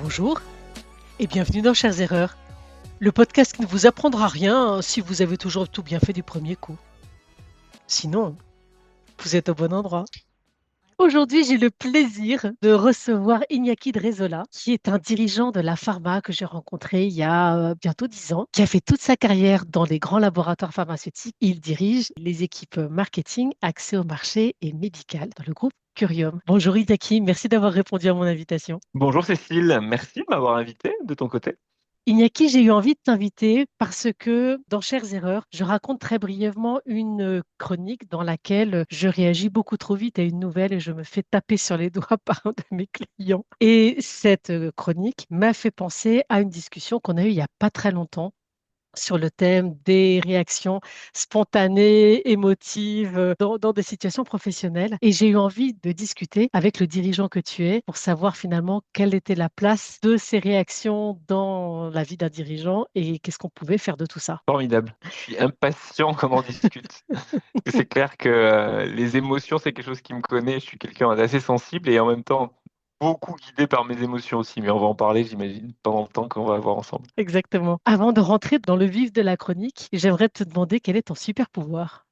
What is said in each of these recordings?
Bonjour et bienvenue dans Chères Erreurs, le podcast qui ne vous apprendra rien si vous avez toujours tout bien fait du premier coup. Sinon, vous êtes au bon endroit. Aujourd'hui, j'ai le plaisir de recevoir Iñaki Drezola, qui est un dirigeant de la pharma que j'ai rencontré il y a bientôt 10 ans, qui a fait toute sa carrière dans les grands laboratoires pharmaceutiques. Il dirige les équipes marketing, accès au marché et médical dans le groupe Curium. Bonjour Iñaki, merci d'avoir répondu à mon invitation. Bonjour Cécile, merci de m'avoir invité de ton côté. Iñaki, j'ai eu envie de t'inviter parce que dans Chères Erreurs, je raconte très brièvement une chronique dans laquelle je réagis beaucoup trop vite à une nouvelle et je me fais taper sur les doigts par un de mes clients. Et cette chronique m'a fait penser à une discussion qu'on a eue il n'y a pas très longtemps sur le thème des réactions spontanées, émotives dans des situations professionnelles. Et j'ai eu envie de discuter avec le dirigeant que tu es pour savoir finalement quelle était la place de ces réactions dans la vie d'un dirigeant et qu'est-ce qu'on pouvait faire de tout ça. Formidable. Je suis impatient qu'on en discute. C'est clair que les émotions, c'est quelque chose qui me connaît. Je suis quelqu'un d'assez sensible et en même temps beaucoup guidé par mes émotions aussi. Mais on va en parler, j'imagine, pendant le temps qu'on va avoir ensemble. Exactement. Avant de rentrer dans le vif de la chronique, j'aimerais te demander quel est ton super pouvoir.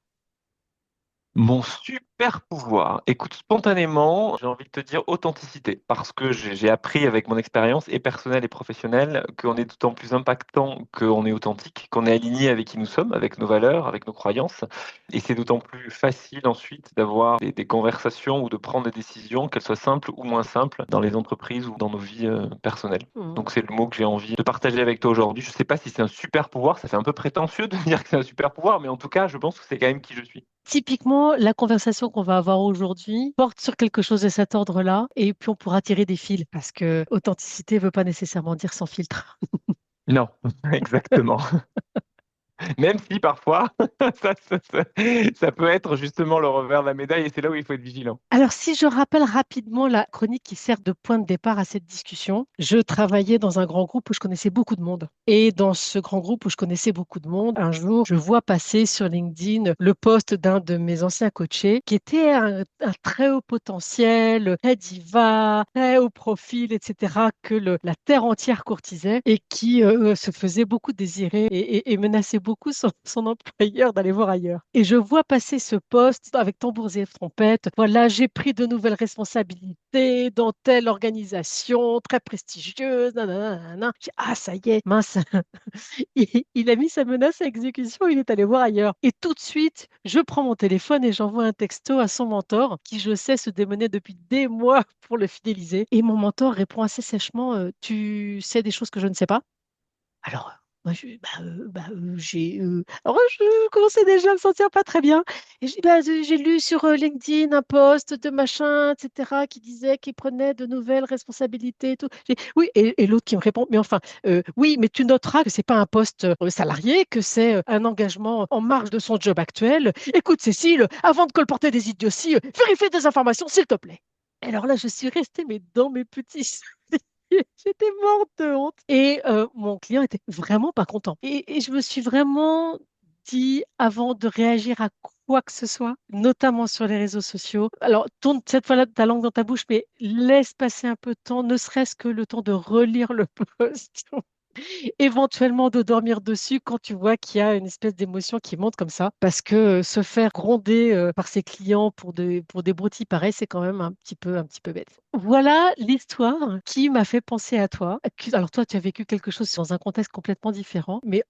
Mon super pouvoir, écoute, spontanément, j'ai envie de te dire authenticité, parce que j'ai appris avec mon expérience et personnelle et professionnelle qu'on est d'autant plus impactant qu'on est authentique, qu'on est aligné avec qui nous sommes, avec nos valeurs, avec nos croyances, et c'est d'autant plus facile ensuite d'avoir des conversations ou de prendre des décisions, qu'elles soient simples ou moins simples, dans les entreprises ou dans nos vies personnelles. Hmm. Donc c'est le mot que j'ai envie de partager avec toi aujourd'hui. Je ne sais pas si c'est un super pouvoir, ça fait un peu prétentieux de dire que c'est un super pouvoir, mais en tout cas, je pense que c'est quand même qui je suis. Typiquement, la conversation qu'on va avoir aujourd'hui porte sur quelque chose de cet ordre-là, et puis on pourra tirer des fils, parce que authenticité ne veut pas nécessairement dire sans filtre. Non, exactement. Même si parfois, ça peut être justement le revers de la médaille et c'est là où il faut être vigilant. Alors, si je rappelle rapidement la chronique qui sert de point de départ à cette discussion, je travaillais dans un grand groupe où je connaissais beaucoup de monde. Et dans ce grand groupe où je connaissais beaucoup de monde, un jour, je vois passer sur LinkedIn le post d'un de mes anciens coachés qui était un très haut potentiel, très diva, très haut profil, etc., que la terre entière courtisait et qui se faisait beaucoup désirer et menaçait beaucoup son employeur d'aller voir ailleurs. Et je vois passer ce post avec tambours et trompettes. Voilà, j'ai pris de nouvelles responsabilités dans telle organisation très prestigieuse. Nanana, nanana. Ah, ça y est, mince. Il a mis sa menace à exécution, il est allé voir ailleurs. Et tout de suite, je prends mon téléphone et j'envoie un texto à son mentor, qui je sais se démenait depuis des mois pour le fidéliser. Et mon mentor répond assez sèchement, tu sais des choses que je ne sais pas? Alors, moi, alors, je commençais déjà à me sentir pas très bien. Et je dis, bah, j'ai lu sur LinkedIn un post de machin, etc., qui disait qu'il prenait de nouvelles responsabilités et tout. Oui, et l'autre qui me répond, mais enfin, oui, mais tu noteras que c'est pas un poste salarié, que c'est un engagement en marge de son job actuel. Écoute, Cécile, avant de colporter des idioties, vérifie des informations, s'il te plaît. Et alors là, je suis restée mais dans mes petits. J'étais morte de honte. Et mon client était vraiment pas content. Et je me suis vraiment dit, avant de réagir à quoi que ce soit, notamment sur les réseaux sociaux, alors tourne cette fois-là ta langue dans ta bouche, mais laisse passer un peu de temps, ne serait-ce que le temps de relire le post, éventuellement de dormir dessus quand tu vois qu'il y a une espèce d'émotion qui monte comme ça. Parce que se faire gronder par ses clients pour des broutilles pareils, c'est quand même un petit peu bête. Voilà l'histoire qui m'a fait penser à toi. Alors toi, tu as vécu quelque chose dans un contexte complètement différent, mais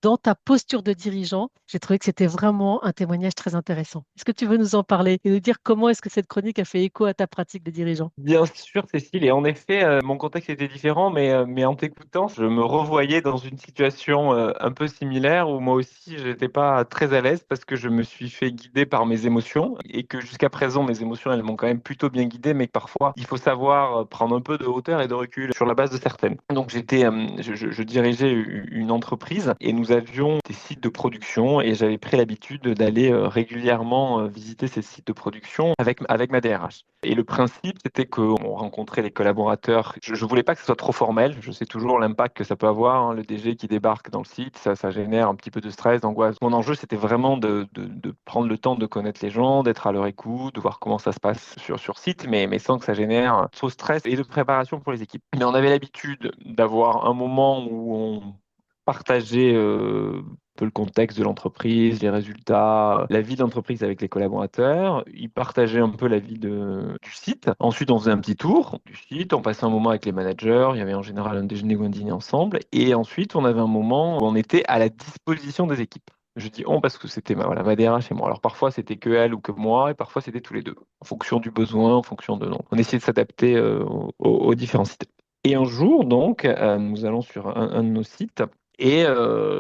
dans ta posture de dirigeant, j'ai trouvé que c'était vraiment un témoignage très intéressant. Est-ce que tu veux nous en parler et nous dire comment est-ce que cette chronique a fait écho à ta pratique de dirigeant? Bien sûr, Cécile, et en effet, mon contexte était différent, mais en t'écoutant, je me revoyais dans une situation un peu similaire où moi aussi, je n'étais pas très à l'aise parce que je me suis fait guider par mes émotions et que jusqu'à présent, mes émotions, elles m'ont quand même plutôt bien guidé, mais que parfois, il faut savoir prendre un peu de hauteur et de recul sur la base de certaines. Donc, je dirigeais une entreprise et nous avions des sites de production et j'avais pris l'habitude d'aller régulièrement visiter ces sites de production avec ma DRH. Et le principe, c'était qu'on rencontrait les collaborateurs. Je ne voulais pas que ce soit trop formel. Je sais toujours l'impact que ça peut avoir, hein, le DG qui débarque dans le site, ça génère un petit peu de stress, d'angoisse. Mon enjeu, c'était vraiment de prendre le temps de connaître les gens, d'être à leur écoute, de voir comment ça se passe sur site, mais sans que ça génère atmosphère au stress et de préparation pour les équipes. Mais on avait l'habitude d'avoir un moment où on partageait un peu le contexte de l'entreprise, les résultats, la vie de l'entreprise avec les collaborateurs. Ils partageaient un peu la vie du site. Ensuite, on faisait un petit tour du site, on passait un moment avec les managers. Il y avait en général un déjeuner ou un dîner ensemble. Et ensuite, on avait un moment où on était à la disposition des équipes. Je dis on parce que c'était voilà, ma DRH et moi. Alors parfois c'était que elle ou que moi, et parfois c'était tous les deux, en fonction du besoin, en fonction de non. On essayait de s'adapter aux différents sites. Et un jour, donc, nous allons sur un de nos sites. Et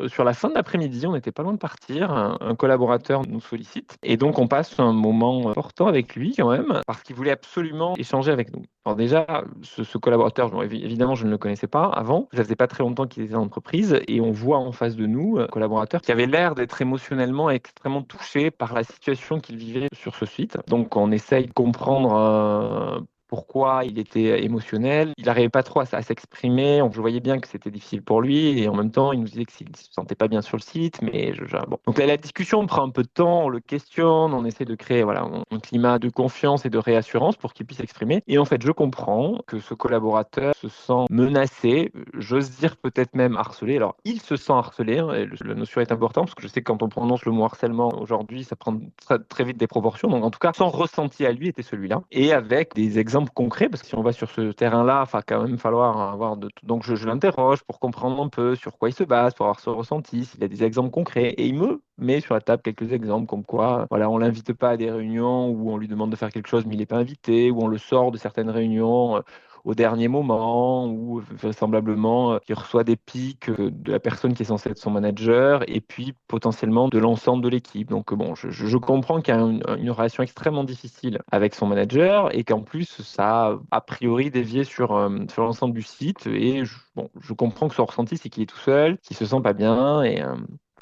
sur la fin de l'après-midi, on n'était pas loin de partir. Un collaborateur nous sollicite. Et donc, on passe un moment important avec lui quand même, parce qu'il voulait absolument échanger avec nous. Alors déjà, ce collaborateur, évidemment, je ne le connaissais pas avant. Ça faisait pas très longtemps qu'il était dans l'entreprise. Et on voit en face de nous un collaborateur qui avait l'air d'être émotionnellement extrêmement touché par la situation qu'il vivait sur ce site. Donc, on essaye de comprendre pourquoi il était émotionnel. Il n'arrivait pas trop à s'exprimer. Je voyais bien que c'était difficile pour lui. Et en même temps, il nous disait qu'il ne se sentait pas bien sur le site. Mais bon. Donc la discussion prend un peu de temps. On le questionne. On essaie de créer voilà, un climat de confiance et de réassurance pour qu'il puisse s'exprimer. Et en fait, je comprends que ce collaborateur se sent menacé. J'ose dire peut-être même harcelé. Alors, il se sent harcelé. Hein, et la notion est importante parce que je sais que quand on prononce le mot harcèlement aujourd'hui, ça prend très, très vite des proportions. Donc en tout cas, son ressenti à lui était celui-là. Et avec des exemples concrets, parce que si on va sur ce terrain-là, il va quand même falloir avoir de tout. Donc je l'interroge pour comprendre un peu sur quoi il se base, pour avoir son ressenti, s'il a des exemples concrets. Et il me met sur la table quelques exemples, comme quoi voilà, on l'invite pas à des réunions où on lui demande de faire quelque chose, mais il n'est pas invité, où on le sort de certaines réunions au dernier moment, ou vraisemblablement il reçoit des pics de la personne qui est censée être son manager, et puis potentiellement de l'ensemble de l'équipe. Donc bon, je comprends qu'il y a une relation extrêmement difficile avec son manager, et qu'en plus, ça a priori dévié sur l'ensemble du site, et bon, je comprends que son ressenti, c'est qu'il est tout seul, qu'il se sent pas bien, et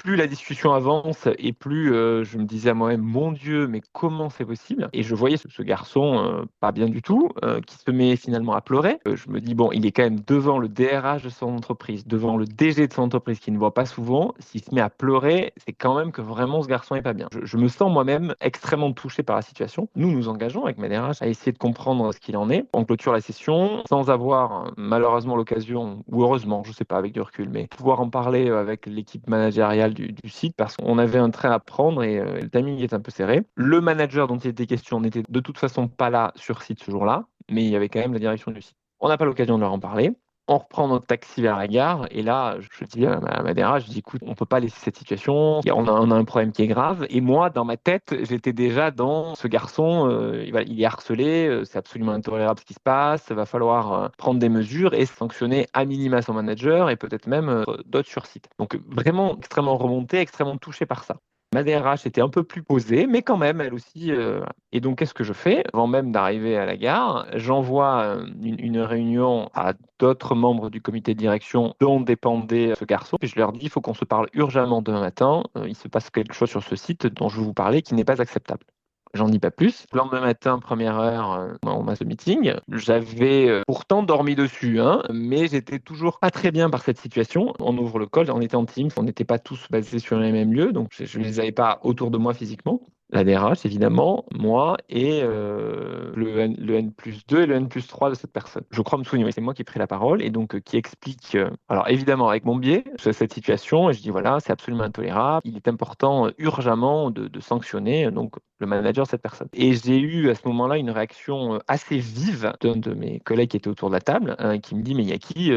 plus la discussion avance et plus je me disais à moi-même, mon Dieu, mais comment c'est possible? Et je voyais ce garçon pas bien du tout, qui se met finalement à pleurer. Je me dis, bon, il est quand même devant le DRH de son entreprise, devant le DG de son entreprise, qui ne voit pas souvent. S'il se met à pleurer, c'est quand même que vraiment ce garçon est pas bien. Je me sens moi-même extrêmement touché par la situation. Nous nous engageons avec ma DRH à essayer de comprendre ce qu'il en est. On clôture la session sans avoir malheureusement l'occasion, ou heureusement, je sais pas, avec du recul, mais pouvoir en parler avec l'équipe managériale du site, parce qu'on avait un train à prendre et le timing est un peu serré. Le manager dont il était question n'était de toute façon pas là sur site ce jour-là, mais il y avait quand même la direction du site. On n'a pas l'occasion de leur en parler. On reprend notre taxi vers la gare et là, je dis à ma DRH, je dis écoute, on peut pas laisser cette situation. On a un problème qui est grave. Et moi, dans ma tête, j'étais déjà dans ce garçon, il est harcelé, c'est absolument intolérable ce qui se passe. Il va falloir prendre des mesures et sanctionner à minima son manager et peut-être même d'autres sur site. Donc vraiment extrêmement remonté, extrêmement touché par ça. Ma DRH était un peu plus posée, mais quand même, elle aussi. Et donc, qu'est-ce que je fais? Avant même d'arriver à la gare, j'envoie une réunion à d'autres membres du comité de direction dont dépendait ce garçon. Puis je leur dis, il faut qu'on se parle urgemment demain matin. Il se passe quelque chose sur ce site dont je vais vous parler qui n'est pas acceptable. J'en dis pas plus. Le lendemain matin, première heure, on a ce meeting. J'avais pourtant dormi dessus, hein, mais j'étais toujours pas très bien par cette situation. On ouvre le call, on était en Teams, on n'était pas tous basés sur les mêmes lieux, donc je ne les avais pas autour de moi physiquement. La DRH, évidemment, moi et le N plus 2 et le N plus 3 de cette personne. Je crois me souvenir, oui, c'est moi qui ai pris la parole et donc qui explique, alors évidemment avec mon biais, cette situation, et je dis voilà, c'est absolument intolérable, il est important urgemment de sanctionner donc le manager de cette personne. Et j'ai eu à ce moment-là une réaction assez vive d'un de mes collègues qui était autour de la table, qui me dit mais Yaki,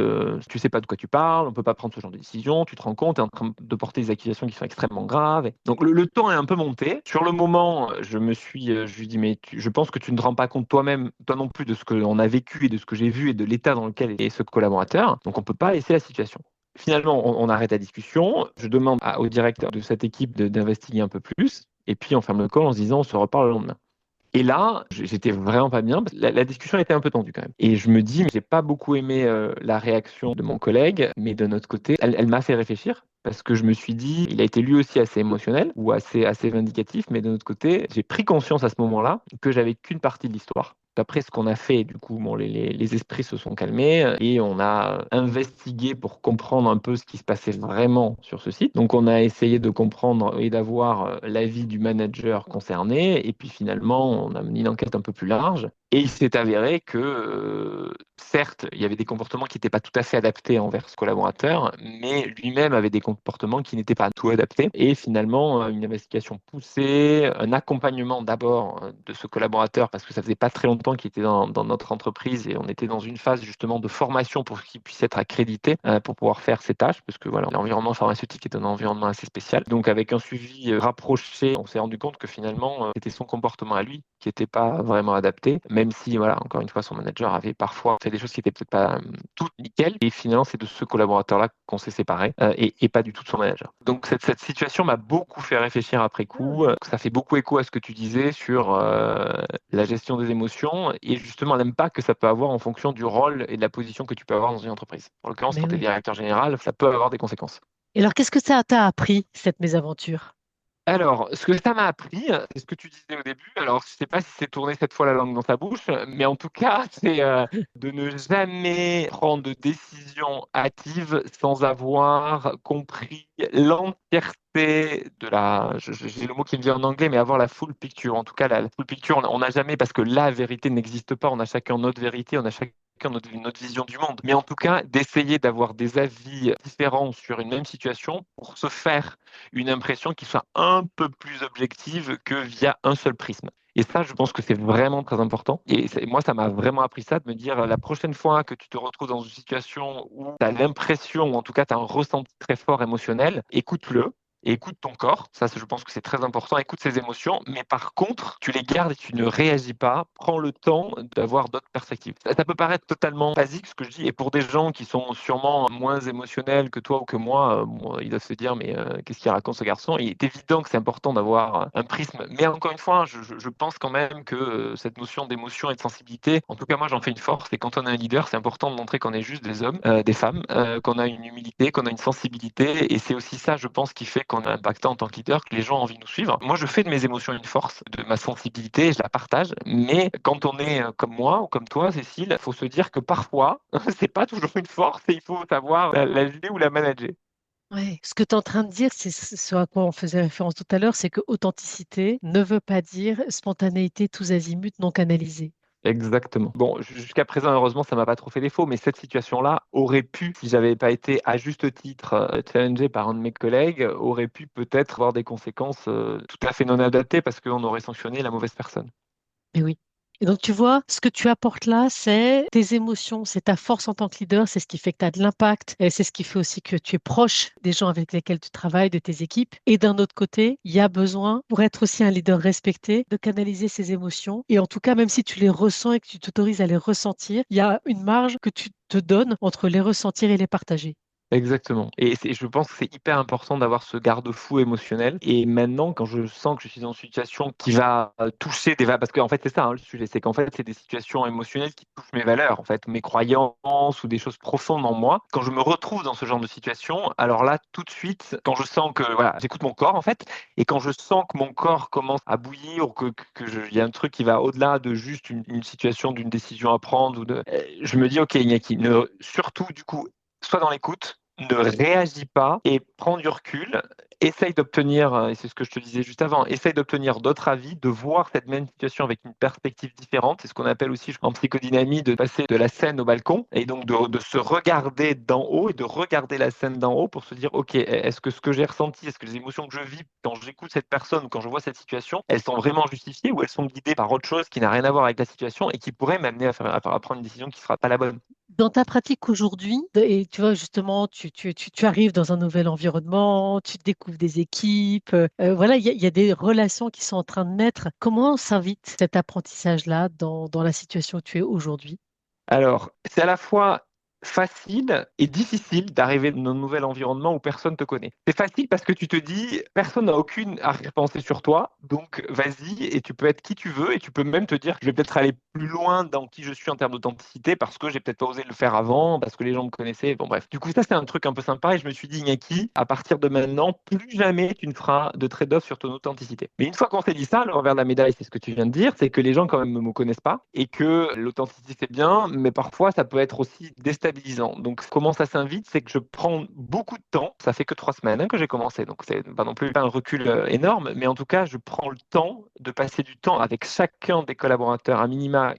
tu sais pas de quoi tu parles, on peut pas prendre ce genre de décision, tu te rends compte, tu es en train de porter des accusations qui sont extrêmement graves. Donc le temps est un peu monté. Sur le moment, je lui dis mais je pense que tu ne te rends pas compte toi-même, toi non plus, de ce qu'on a vécu et de ce que j'ai vu et de l'état dans lequel est ce collaborateur. Donc on peut pas laisser la situation. Finalement, on arrête la discussion. Je demande au directeur de cette équipe d'investiguer un peu plus. Et puis, on ferme le call en se disant, on se reparle le lendemain. Et là, j'étais vraiment pas bien. Parce que la discussion était un peu tendue quand même. Et je me dis, mais j'ai pas beaucoup aimé la réaction de mon collègue, mais de notre côté, elle m'a fait réfléchir. Parce que je me suis dit, il a été lui aussi assez émotionnel ou assez vindicatif, mais de notre côté, j'ai pris conscience à ce moment-là que j'avais qu'une partie de l'histoire. Après ce qu'on a fait, du coup, bon, les esprits se sont calmés et on a investigué pour comprendre un peu ce qui se passait vraiment sur ce site. Donc, on a essayé de comprendre et d'avoir l'avis du manager concerné. Et puis, finalement, on a mené une enquête un peu plus large. Et il s'est avéré que, certes, il y avait des comportements qui n'étaient pas tout à fait adaptés envers ce collaborateur, mais lui-même avait des comportements qui n'étaient pas tout adaptés. Et finalement, une investigation poussée, un accompagnement d'abord de ce collaborateur, parce que ça faisait pas très longtemps qu'il était dans notre entreprise et on était dans une phase justement de formation pour qu'il puisse être accrédité pour pouvoir faire ses tâches, parce que voilà, l'environnement pharmaceutique est un environnement assez spécial. Donc avec un suivi rapproché, on s'est rendu compte que finalement, c'était son comportement à lui qui n'était pas vraiment adapté, même si, voilà, encore une fois, son manager avait parfois fait des choses qui n'étaient peut-être pas toutes nickel. Et finalement, c'est de ce collaborateur-là qu'on s'est séparé et pas du tout de son manager. Donc cette situation m'a beaucoup fait réfléchir après coup. Ça fait beaucoup écho à ce que tu disais sur la gestion des émotions et justement l'impact que ça peut avoir en fonction du rôle et de la position que tu peux avoir dans une entreprise. En l'occurrence, Mais quand tu es oui. directeur général, ça peut avoir des conséquences. Et alors, qu'est-ce que ça t'a appris, cette mésaventure? Alors, ce que ça m'a appris, c'est ce que tu disais au début. Alors, je ne sais pas si c'est tourné cette fois la langue dans ta bouche, mais en tout cas, c'est de ne jamais prendre de décision hâtive sans avoir compris l'entièreté de la. J'ai le mot qui me vient en anglais, mais avoir la full picture. En tout cas, la full picture, on n'a jamais, parce que la vérité n'existe pas. On a chacun notre vérité, on a chacun notre vision du monde. Mais en tout cas, d'essayer d'avoir des avis différents sur une même situation pour se faire une impression qui soit un peu plus objective que via un seul prisme. Et ça, je pense que c'est vraiment très important. Et moi, ça m'a vraiment appris ça, de me dire, la prochaine fois que tu te retrouves dans une situation où tu as l'impression, ou en tout cas tu as un ressenti très fort émotionnel, écoute-le. Et écoute ton corps, ça je pense que c'est très important, écoute ses émotions, mais par contre, tu les gardes et tu ne réagis pas, prends le temps d'avoir d'autres perspectives. Ça peut paraître totalement basique ce que je dis, et pour des gens qui sont sûrement moins émotionnels que toi ou que moi, bon, ils doivent se dire, mais qu'est-ce qu'il raconte ce garçon? Il est évident que c'est important d'avoir un prisme, mais encore une fois, je pense quand même que cette notion d'émotion et de sensibilité, en tout cas moi j'en fais une force, et quand on est un leader, c'est important de montrer qu'on est juste des hommes, des femmes, qu'on a une humilité, qu'on a une sensibilité, et c'est aussi ça, je pense, qui fait qu'on est impactant en tant que leader, que les gens ont envie de nous suivre. Moi, je fais de mes émotions une force, de ma sensibilité, je la partage, mais quand on est comme moi ou comme toi, Cécile, il faut se dire que parfois, c'est pas toujours une force et il faut savoir la gérer ou la manager. Ouais. Ce que tu es en train de dire, c'est ce à quoi on faisait référence tout à l'heure, c'est que authenticité ne veut pas dire spontanéité tous azimuts non canalisée. Exactement. Bon, jusqu'à présent, heureusement, ça m'a pas trop fait défaut, mais cette situation-là aurait pu, si j'avais pas été à juste titre challengé par un de mes collègues, aurait pu peut-être avoir des conséquences tout à fait non adaptées parce qu'on aurait sanctionné la mauvaise personne. Mais oui. Et donc, tu vois, ce que tu apportes là, c'est tes émotions, c'est ta force en tant que leader, c'est ce qui fait que tu as de l'impact, et c'est ce qui fait aussi que tu es proche des gens avec lesquels tu travailles, de tes équipes. Et d'un autre côté, il y a besoin, pour être aussi un leader respecté, de canaliser ses émotions. Et en tout cas, même si tu les ressens et que tu t'autorises à les ressentir, il y a une marge que tu te donnes entre les ressentir et les partager. Exactement. Et je pense que c'est hyper important d'avoir ce garde-fou émotionnel. Et maintenant, quand je sens que je suis dans une situation qui va toucher des valeurs, parce qu'en fait, c'est ça hein, le sujet, c'est qu'en fait, c'est des situations émotionnelles qui touchent mes valeurs, en fait, mes croyances ou des choses profondes en moi. Quand je me retrouve dans ce genre de situation, alors là, tout de suite, quand je sens que, voilà, j'écoute mon corps, en fait, et quand je sens que mon corps commence à bouillir ou il y a un truc qui va au-delà de juste une situation d'une décision à prendre je me dis, OK, Iñaki, surtout, du coup, sois dans l'écoute, ne réagis pas et prends du recul. Essaye d'obtenir, et c'est ce que je te disais juste avant, essaye d'obtenir d'autres avis, de voir cette même situation avec une perspective différente. C'est ce qu'on appelle aussi en psychodynamie de passer de la scène au balcon et donc de se regarder d'en haut et de regarder la scène d'en haut pour se dire, OK, est-ce que ce que j'ai ressenti, est-ce que les émotions que je vis quand j'écoute cette personne ou quand je vois cette situation, elles sont vraiment justifiées ou elles sont guidées par autre chose qui n'a rien à voir avec la situation et qui pourrait m'amener à prendre une décision qui ne sera pas la bonne. Dans ta pratique aujourd'hui, et tu vois justement, tu arrives dans un nouvel environnement, tu découvres des équipes, voilà, il y a des relations qui sont en train de naître. Comment s'invite cet apprentissage-là dans la situation où tu es aujourd'hui? Alors, c'est à la fois facile et difficile d'arriver dans un nouvel environnement où personne te connaît. C'est facile parce que tu te dis, personne n'a aucune arrière-pensée sur toi, donc vas-y et tu peux être qui tu veux et tu peux même te dire que je vais peut-être aller plus loin dans qui je suis en termes d'authenticité parce que j'ai peut-être pas osé le faire avant, parce que les gens me connaissaient. Bon bref, du coup ça c'est un truc un peu sympa et je me suis dit, Iñaki, à partir de maintenant, plus jamais tu ne feras de trade-off sur ton authenticité. Mais une fois qu'on s'est dit ça, le revers de la médaille, c'est ce que tu viens de dire, c'est que les gens quand même ne me connaissent pas et que l'authenticité c'est bien, mais parfois ça peut être aussi déstabilisant. Donc comment ça s'invite, c'est que je prends beaucoup de temps, ça fait que 3 semaines que j'ai commencé, donc c'est pas non plus pas un recul énorme, mais en tout cas je prends le temps de passer du temps avec chacun des collaborateurs à minima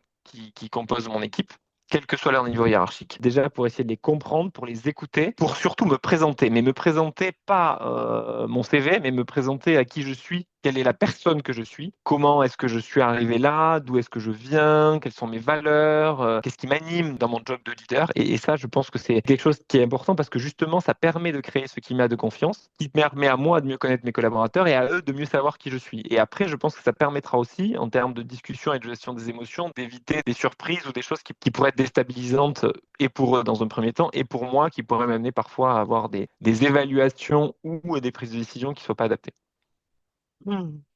qui composent mon équipe, quel que soit leur niveau hiérarchique. Déjà pour essayer de les comprendre, pour les écouter, pour surtout me présenter, mais me présenter pas mon CV, mais me présenter à qui je suis, quelle est la personne que je suis, comment est-ce que je suis arrivé là, d'où est-ce que je viens, quelles sont mes valeurs, qu'est-ce qui m'anime dans mon job de leader. Et ça, je pense que c'est quelque chose qui est important parce que justement, ça permet de créer ce climat de confiance, qui permet à moi de mieux connaître mes collaborateurs et à eux de mieux savoir qui je suis. Et après, je pense que ça permettra aussi, en termes de discussion et de gestion des émotions, d'éviter des surprises ou des choses qui pourraient être déstabilisantes et pour eux dans un premier temps et pour moi qui pourraient m'amener parfois à avoir des évaluations ou des prises de décision qui ne soient pas adaptées.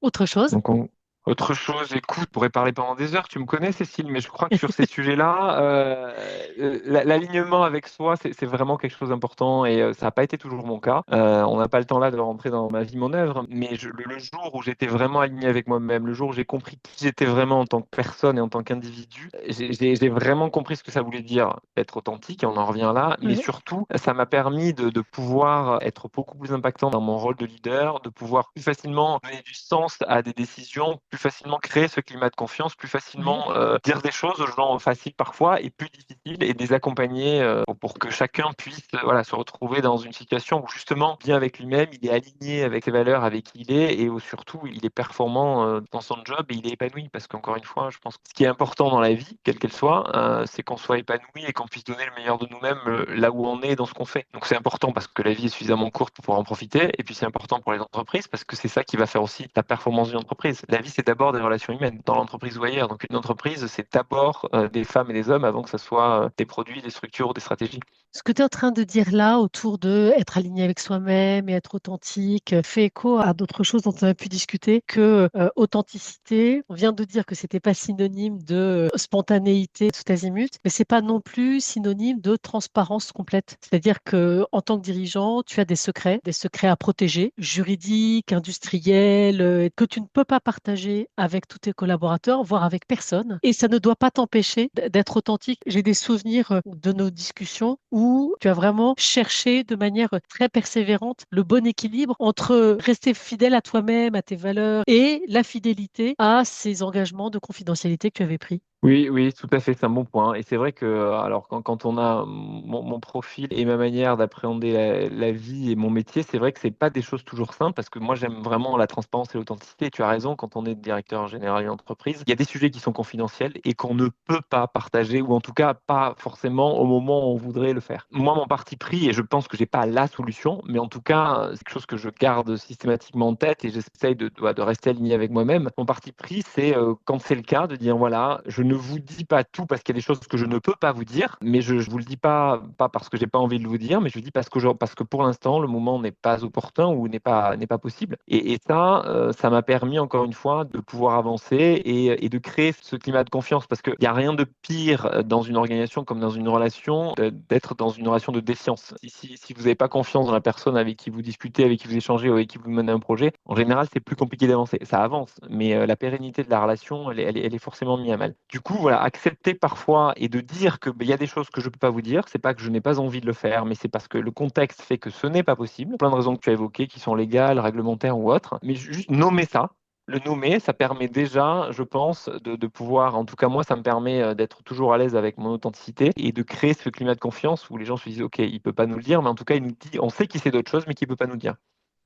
Autre chose? Donc, autre chose, écoute, je pourrais parler pendant des heures. Tu me connais, Cécile, mais je crois que sur ces sujets-là, l'alignement avec soi, c'est vraiment quelque chose d'important et ça n'a pas été toujours mon cas. On n'a pas le temps là de rentrer dans ma vie, mon œuvre, mais le jour où j'étais vraiment aligné avec moi-même, le jour où j'ai compris qui j'étais vraiment en tant que personne et en tant qu'individu, j'ai vraiment compris ce que ça voulait dire être authentique, et on en revient là, mais Oui, surtout, ça m'a permis de pouvoir être beaucoup plus impactant dans mon rôle de leader, de pouvoir plus facilement donner du sens à des décisions, plus facilement créer ce climat de confiance, plus oui. facilement dire des choses aux gens faciles parfois et plus difficiles et les accompagner pour que chacun puisse voilà, se retrouver dans une situation où justement, bien avec lui-même, il est aligné avec ses valeurs, avec qui il est et où surtout il est performant dans son job et il est épanoui parce qu'encore une fois, je pense que ce qui est important dans la vie, quelle qu'elle soit, c'est qu'on soit épanoui et qu'on puisse donner le meilleur de nous-mêmes là où on est dans ce qu'on fait. Donc c'est important parce que la vie est suffisamment courte pour pouvoir en profiter et puis c'est important pour les entreprises parce que c'est ça qui va faire aussi la performance d'une entreprise. La vie, c'est d'abord des relations humaines dans l'entreprise ou ailleurs. Donc une entreprise, c'est d'abord des femmes et des hommes avant que ce soit des produits, des structures ou des stratégies. Ce que tu es en train de dire là autour de être aligné avec soi-même et être authentique fait écho à d'autres choses dont on a pu discuter que authenticité, on vient de dire que c'était pas synonyme de spontanéité tout azimut, mais c'est pas non plus synonyme de transparence complète. C'est-à-dire que en tant que dirigeant, tu as des secrets à protéger, juridiques, industriels, que tu ne peux pas partager avec tous tes collaborateurs, voire avec personne. Et ça ne doit pas t'empêcher d'être authentique. J'ai des souvenirs de nos discussions où tu as vraiment cherché de manière très persévérante le bon équilibre entre rester fidèle à toi-même, à tes valeurs et la fidélité à ces engagements de confidentialité que tu avais pris. Oui, oui, tout à fait, c'est un bon point. Et c'est vrai que, alors, quand on a mon profil et ma manière d'appréhender la vie et mon métier, c'est vrai que c'est pas des choses toujours simples parce que moi, j'aime vraiment la transparence et l'authenticité. Et tu as raison, quand on est directeur général d'une entreprise, il y a des sujets qui sont confidentiels et qu'on ne peut pas partager ou en tout cas pas forcément au moment où on voudrait le faire. Moi, mon parti pris, et je pense que j'ai pas la solution, mais en tout cas, c'est quelque chose que je garde systématiquement en tête et j'essaye de rester aligné avec moi-même. Mon parti pris, c'est quand c'est le cas, de dire voilà, je ne vous dis pas tout parce qu'il y a des choses que je ne peux pas vous dire, mais je ne vous le dis pas parce que j'ai pas envie de vous dire, mais je le dis parce que pour l'instant, le moment n'est pas opportun ou n'est pas possible. Et ça, ça m'a permis encore une fois de pouvoir avancer et de créer ce climat de confiance parce qu'il n'y a rien de pire dans une organisation comme dans une relation d'être dans une relation de défiance. Si vous n'avez pas confiance dans la personne avec qui vous discutez, avec qui vous échangez ou avec qui vous menez un projet, en général, c'est plus compliqué d'avancer. Ça avance, mais la pérennité de la relation, elle est forcément mise à mal. Du coup, voilà, accepter parfois et de dire que il y a des choses que je ne peux pas vous dire, c'est pas que je n'ai pas envie de le faire, mais c'est parce que le contexte fait que ce n'est pas possible. Plein de raisons que tu as évoquées, qui sont légales, réglementaires ou autres, mais juste nommer ça. Le nommer, ça permet déjà, je pense, de pouvoir, en tout cas moi, ça me permet d'être toujours à l'aise avec mon authenticité et de créer ce climat de confiance où les gens se disent, OK, il peut pas nous le dire, mais en tout cas, il nous dit, on sait qu'il sait d'autres choses, mais qu'il peut pas nous dire.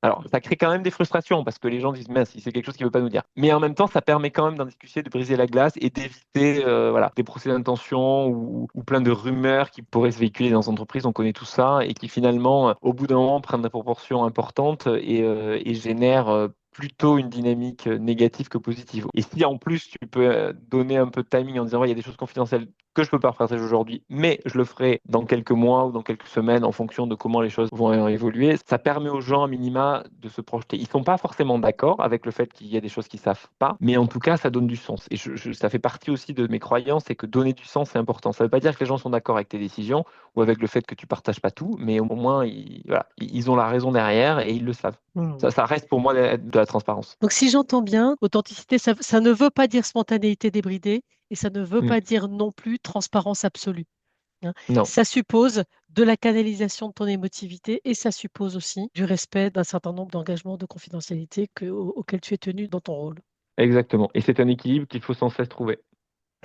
Alors, ça crée quand même des frustrations parce que les gens disent, mince, si c'est quelque chose qu'il ne veut pas nous dire. Mais en même temps, ça permet quand même d'en discuter, de briser la glace et d'éviter voilà, des procès d'intention ou plein de rumeurs qui pourraient se véhiculer dans les entreprises. On connaît tout ça et qui finalement, au bout d'un moment, prennent des proportions importantes et génèrent plutôt une dynamique négative que positive. Et si en plus tu peux donner un peu de timing en disant ouais, il y a des choses confidentielles que je peux pas partager aujourd'hui, mais je le ferai dans quelques mois ou dans quelques semaines en fonction de comment les choses vont évoluer, ça permet aux gens à minima de se projeter. Ils sont pas forcément d'accord avec le fait qu'il y a des choses qu'ils savent pas, mais en tout cas ça donne du sens. Et ça fait partie aussi de mes croyances, c'est que donner du sens c'est important. Ça veut pas dire que les gens sont d'accord avec tes décisions ou avec le fait que tu partages pas tout, mais au moins voilà, ils ont la raison derrière et ils le savent. Ça reste pour moi de la transparence. Donc, si j'entends bien, authenticité, ça ne veut pas dire spontanéité débridée et ça ne veut Mm. pas dire non plus transparence absolue, hein. Non. Ça suppose de la canalisation de ton émotivité et ça suppose aussi du respect d'un certain nombre d'engagements de confidentialité auxquels tu es tenu dans ton rôle. Exactement. Et c'est un équilibre qu'il faut sans cesse trouver.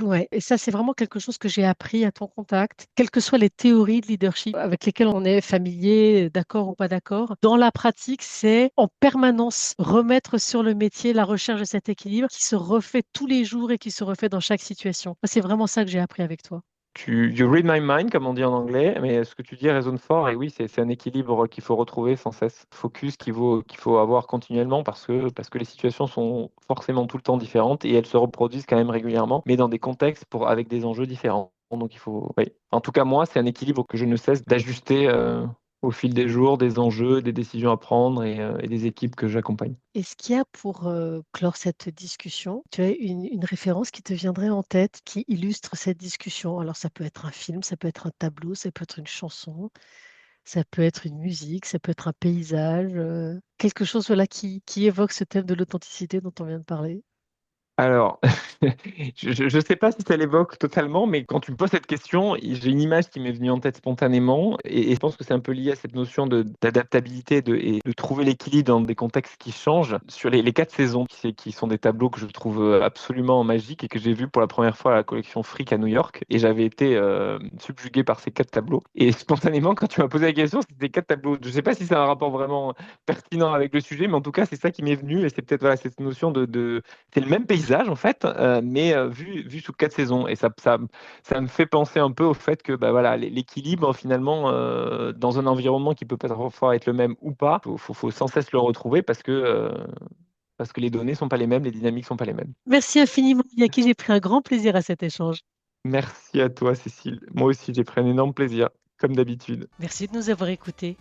Ouais, et ça, c'est vraiment quelque chose que j'ai appris à ton contact, quelles que soient les théories de leadership avec lesquelles on est familier, d'accord ou pas d'accord. Dans la pratique, c'est en permanence remettre sur le métier la recherche de cet équilibre qui se refait tous les jours et qui se refait dans chaque situation. Moi, c'est vraiment ça que j'ai appris avec toi. You read my mind, comme on dit en anglais, mais ce que tu dis résonne fort, et oui, c'est un équilibre qu'il faut retrouver sans cesse. Focus qu'il faut avoir continuellement parce que les situations sont forcément tout le temps différentes et elles se reproduisent quand même régulièrement, mais dans des contextes avec des enjeux différents. Donc il faut, oui. En tout cas, moi, c'est un équilibre que je ne cesse d'ajuster au fil des jours, des enjeux, des décisions à prendre et des équipes que j'accompagne. Est-ce qu'il y a pour clore cette discussion, tu as une référence qui te viendrait en tête qui illustre cette discussion? Alors ça peut être un film, ça peut être un tableau, ça peut être une chanson, ça peut être une musique, ça peut être un paysage, quelque chose voilà, qui évoque ce thème de l'authenticité dont on vient de parler. Alors, je ne sais pas si ça l'évoque totalement, mais quand tu me poses cette question, j'ai une image qui m'est venue en tête spontanément, et je pense que c'est un peu lié à cette notion d'adaptabilité et de trouver l'équilibre dans des contextes qui changent. Sur les 4 saisons, qui sont des tableaux que je trouve absolument magiques et que j'ai vus pour la première fois à la collection Frick à New York, et j'avais été subjugué par ces 4 tableaux. Et spontanément, quand tu m'as posé la question, c'était 4 tableaux. Je ne sais pas si c'est un rapport vraiment pertinent avec le sujet, mais en tout cas, c'est ça qui m'est venu, et c'est peut-être voilà, cette notion c'est le même paysage en fait, mais vu sous 4 saisons. Et ça me fait penser un peu au fait que bah, voilà, l'équilibre finalement dans un environnement qui peut parfois être le même ou pas, faut sans cesse le retrouver parce que les données sont pas les mêmes, les dynamiques sont pas les mêmes. Merci infiniment, Yaki, j'ai pris un grand plaisir à cet échange. Merci à toi, Cécile. Moi aussi, j'ai pris un énorme plaisir, comme d'habitude. Merci de nous avoir écoutés.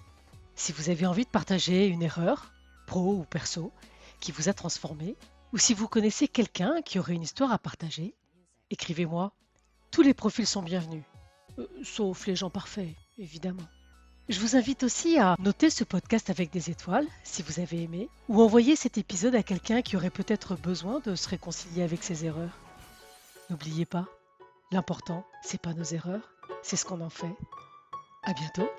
Si vous avez envie de partager une erreur, pro ou perso, qui vous a transformé, ou si vous connaissez quelqu'un qui aurait une histoire à partager, écrivez-moi. Tous les profils sont bienvenus, sauf les gens parfaits, évidemment. Je vous invite aussi à noter ce podcast avec des étoiles, si vous avez aimé, ou envoyer cet épisode à quelqu'un qui aurait peut-être besoin de se réconcilier avec ses erreurs. N'oubliez pas, l'important, c'est pas nos erreurs, c'est ce qu'on en fait. À bientôt!